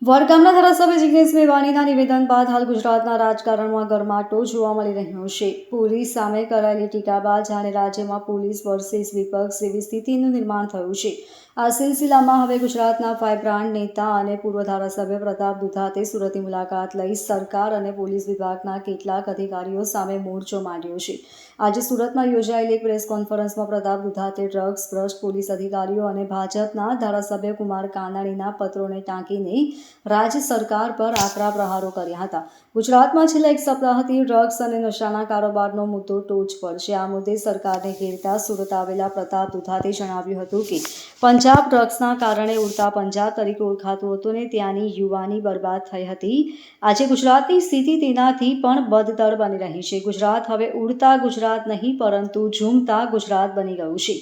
વડગામના ધારાસભ્ય જિગ્નેશ મેવાણીના નિવેદન બાદ હાલ ગુજરાતના રાજકારણમાં ગરમાટો જોવા મળી રહ્યો છે. પોલીસ સામે કરાયેલી ટીકા બાદ જાણે રાજ્યમાં પોલીસ વર્સિસ વિપક્ષ જેવી સ્થિતિનું નિર્માણ થયું છે. આ સિલસિલામાં હવે ગુજરાતના ફાયબ્રાન્ડ નેતા અને પૂર્વ ધારાસભ્ય પ્રતાપ દુધાતે સુરતની મુલાકાત લઈ સરકાર અને પોલીસ વિભાગના કેટલાક અધિકારીઓ સામે મોરચો માંડ્યો છે. આજે સુરતમાં યોજાયેલી એક પ્રેસ કોન્ફરન્સમાં પ્રતાપ દુધાતે ડ્રગ્સ ભ્રષ્ટ પોલીસ અધિકારીઓ અને ભાજપના ધારાસભ્ય કુમાર કાનાણીના પત્રોને ટાંકીને રાજ્ય સરકાર પર આકરા પ્રહારો કર્યા હતા. ગુજરાતમાં છેલ્લા એક સપ્તાહથી ડ્રગ્સ અને નશાના કારોબારનો મુદ્દો ટોચ પર છે. આ મુદ્દે સરકારને ઘેરતા સુરત આવેલા પ્રતાપ દુધાતે જણાવ્યું હતું કે પંજાબ ડ્રગ્સના કારણે ઉડતા પંજાબ તરીકે ઓળખાતું હતું ને ત્યાંની યુવાની બરબાદ થઈ હતી. આજે ગુજરાતની સ્થિતિ તેનાથી પણ બદતર બની રહી છે. ગુજરાત હવે ઉડતા ગુજરાત નહીં પરંતુ ઝૂમતા ગુજરાત બની ગયું છે.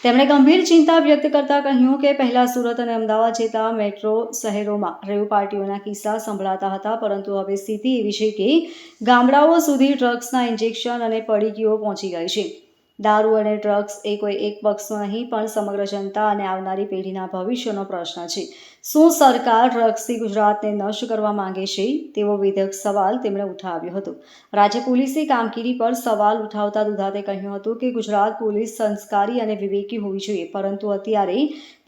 તેમણે ગંભીર ચિંતા વ્યક્ત કરતા કહ્યું કે પહેલા સુરત અને અમદાવાદ જેવા મેટ્રો શહેરોમાં રેવ પાર્ટીઓના કિસ્સા સંભળાતા હતા, પરંતુ હવે સ્થિતિ એવી છે કે ગામડાઓ સુધી ડ્રગ્સના ઇન્જેક્શન અને પડીકીઓ પહોંચી ગઈ છે. દારૂ અને ડ્રગ્સ એ કોઈ એક પક્ષનો નહીં પણ સમગ્ર જનતા અને આવનારી પેઢીના ભવિષ્યનો પ્રશ્ન છે. શું સરકાર ડ્રગ્સથી ગુજરાતને નષ્ટ કરવા માંગે છે? તેવો વિધક સવાલ તેમણે ઉઠાવ્યો હતો. રાજ્ય પોલીસની કામગીરી પર સવાલ ઉઠાવતા દુધાતે કહ્યું હતું કે ગુજરાત પોલીસ સંસ્કારી અને વિવેકી હોવી જોઈએ, પરંતુ અત્યારે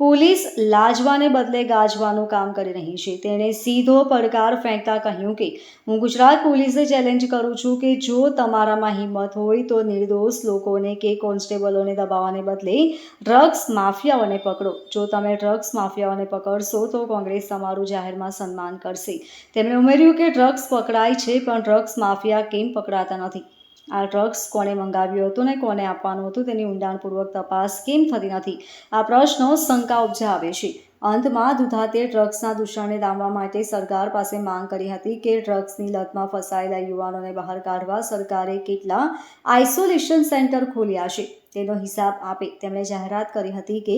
પોલીસ લાજવાને બદલે ગાજવાનું કામ કરી રહી છે. તેણે સીધો પડકાર ફેંકતા કહ્યું કે હું ગુજરાત પોલીસને ચેલેન્જ કરું છું કે જો તમારામાં હિંમત હોય તો નિર્દોષ લોકોને કે કોન્સ્ટેબલોને દબાવવાને બદલે ડ્રગ્સ માફિયાઓને પકડો. જો તમે ડ્રગ્સ માફિયાઓને પકડશો તો કોંગ્રેસ તમારું જાહેરમાં સન્માન કરશે. તેમણે ઉમેર્યું કે ડ્રગ્સ પકડાય છે, પણ ડ્રગ્સ માફિયા કેમ પકડાતા નથી? આ ડ્રગ્સ કોણે મંગાવ્યું હતું ને કોને આપવાનું હતું તેની ઊંડાણપૂર્વક તપાસ કેમ થતી નથી? આ પ્રશ્નો શંકા ઉપજાવે છે. અંતમાં દુધાતે ડ્રગ્સના દૂષણને ડામવા માટે સરકાર પાસે માંગ કરી હતી કે ડ્રગ્સની લતમાં ફસાયેલા યુવાનોને બહાર કાઢવા સરકારે કેટલા આઇસોલેશન સેન્ટર ખોલ્યા છે તેનો હિસાબ આપે. તેમણે જાહેરાત કરી હતી કે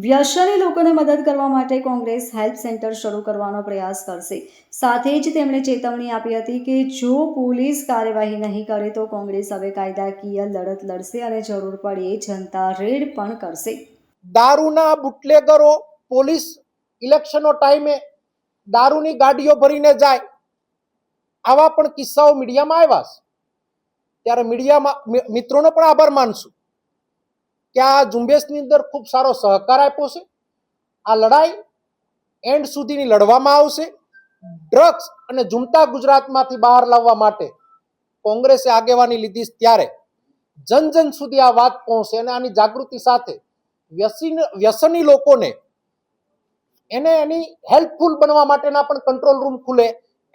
વ્યસની લોકોને મદદ કરવા માટે કોંગ્રેસ હેલ્પ સેન્ટર શરૂ કરવાનો પ્રયાસ કરશે. સાથે જ તેમણે ચેતવણી આપી હતી કે જો પોલીસ કાર્યવાહી નહીં કરે તો કોંગ્રેસ હવે કાયદાકીય લડત લડશે અને જરૂર પડે જનતા રેડ પણ કરશે. દારૂના બુટલેગરો પોલીસ ઇલેક્શનો ટાઈમે દારૂની ગાડીઓ ભરીને જાય, આવા પણ કિસ્સાઓ મીડિયામાં આવ્યા છે. ત્યારે મીડિયામાં મિત્રોનો પણ આભાર માનશું કે આ ઝુંબેશની અંદર ખૂબ સારો સહકાર આપ્યો છે. આ લડાઈ એન્ડ સુધીની લડવામાં આવશે. ડ્રગ્સ અને ઝૂમતા ગુજરાતમાંથી બહાર લાવવા માટે કોંગ્રેસે આગેવાની લીધી ત્યારે જન જન સુધી આ વાત પહોંચે અને આની જાગૃતિ સાથે વ્યસની લોકોને એની હેલ્પફુલ બનવા માટેના પણ કંટ્રોલ રૂમ ખુલે,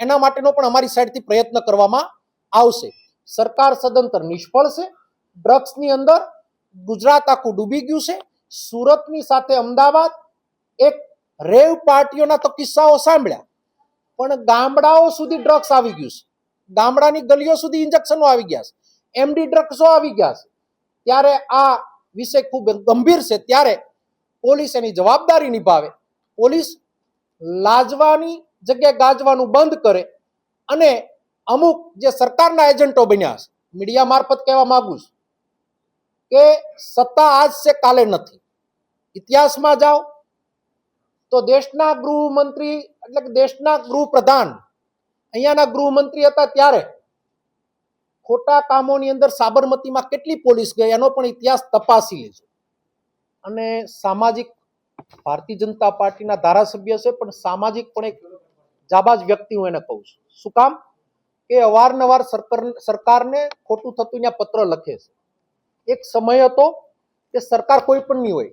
એના માટેનો પણ અમારી સાઈડથી પ્રયત્ન કરવામાં આવશે. સરકાર સદંતર નિષ્ફળ છે. ડ્રગ્સની અંદર ગુજરાત આખું ડૂબી ગયું છે. સુરતની સાથે અમદાવાદ એક રેવ પાર્ટીઓના તો કિસ્સાઓ સાંભળ્યા, પણ ગામડાઓ સુધી ડ્રગ્સ આવી ગયું છે. ગામડાની ગલીઓ સુધી ઇન્જેક્શનો આવી ગયા છે, એમડી ડ્રગ્સો આવી ગયા છે. ત્યારે આ વિષય ખૂબ ગંભીર છે. ત્યારે પોલીસ એની જવાબદારી નિભાવે. પોલીસ લાજવાની જગ્યાએ ગાજવાનું બંધ કરે અને અમુક જે સરકારના એજન્ટો બન્યા છે, મીડિયા મારફત કહેવા માંગુ છું કે સત્તા આજ છે કાલે નથી. ઇતિહાસમાં જાઓ તો દેશના ગૃહમંત્રી એટલે કે દેશના ગૃહપ્રધાન અહીંયાના ગૃહમંત્રી હતા ત્યારે ખોટા કામોની અંદર સાબરમતીમાં કેટલી પોલીસ ગઈ એનો પણ ઇતિહાસ તપાસી લેજો. અને સામાજિક ભારતીય જનતા પાર્ટીના ધારાસભ્ય છે, પણ સામાજિક પણ એક જાબાજ વ્યક્તિ હું એને કહું છું. શું કામ કે અવારનવાર સરકારને ખોટું થતું ત્યાં પત્ર લખે છે. એક સમય હતો કે સરકાર કોઈ પણ નહીં હોય,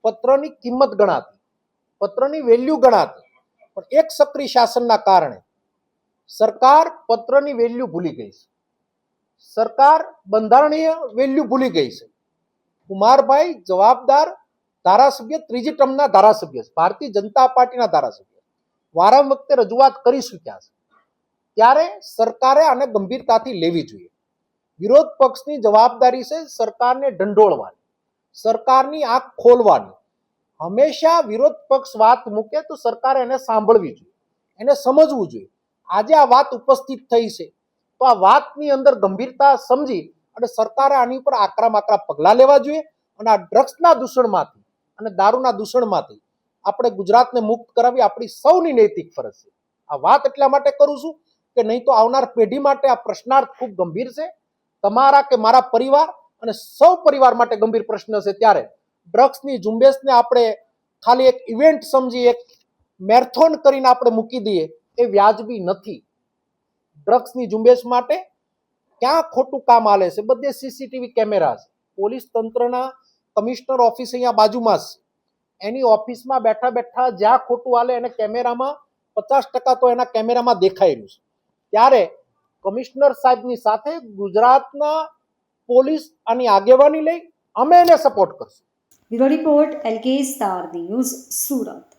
પત્રની કિંમત ગણાતી, પત્રની વેલ્યુ ગણાતી, પણ એક સક્રિય શાસનના કારણે સરકાર પત્રની વેલ્યુ ભૂલી ગઈ છે. સરકાર બંધારણીય વેલ્યુ ભૂલી ગઈ છે. કુમારભાઈ જવાબદાર ધારાસભ્ય, ત્રીજી ટર્મના ધારાસભ્ય છે, ભારતીય જનતા પાર્ટીના ધારાસભ્ય, વારંવાર વખતે રજૂઆત કરી ચૂક્યા છે. ત્યારે સરકારે આને ગંભીરતાથી લેવી જોઈએ. વિરોધ પક્ષની જવાબદારી છે સરકારને ઢંઢોળવાની, સરકારની આંખ ખોલવાની. હંમેશા વિરોધ પક્ષ વાત મૂકે તો સરકારે એને સાંભળવી જોઈએ, એને સમજવું જોઈએ. આજે આ વાત ઉપસ્થિત થઈ છે તો આ વાતની અંદર ગંભીરતા સમજી અને સરકારે આની ઉપર આકરા પગલાં લેવા જોઈએ અને આ ડ્રગ્સના દૂષણમાંથી અને દારૂના દૂષણમાંથી આપણે ગુજરાતને મુક્ત કરાવી આપણી સૌની નૈતિક ફરજ છે. આ વાત એટલા માટે કરું છું કે નહીં તો આવનાર પેઢી માટે આ પ્રશ્નાર્થ ખૂબ ગંભીર છે. તમારા કે મારા પરિવાર અને સૌ પરિવાર માટે ગંભીર પ્રશ્ન છે. ત્યારે ડ્રગ્સની ઝુંબેશને આપણે ખાલી એક ઇવેન્ટ સમજી એક મેરેથોન કરીને આપણે મૂકી દઈએ એ વ્યાજબી નથી. ડ્રગ્સની ઝુંબેશ માટે ક્યાં ખોટું કામ હાલે છે, બધે સીસીટીવી કેમેરા છે. પોલીસ તંત્રના કમિશનર ઓફિસ અહીંયા બાજુમાં છે. એની ઓફિસમાં બેઠા બેઠા જ્યાં ખોટું હાલે એને કેમેરામાં 50% તો એના કેમેરામાં દેખાયેલું છે. ત્યારે કમિશનર સાહેબની સાથે ગુજરાતના પોલીસ આની આગેવાની લઈ અમે એને સપોર્ટ કરશું. Bureau report LK star news Surat.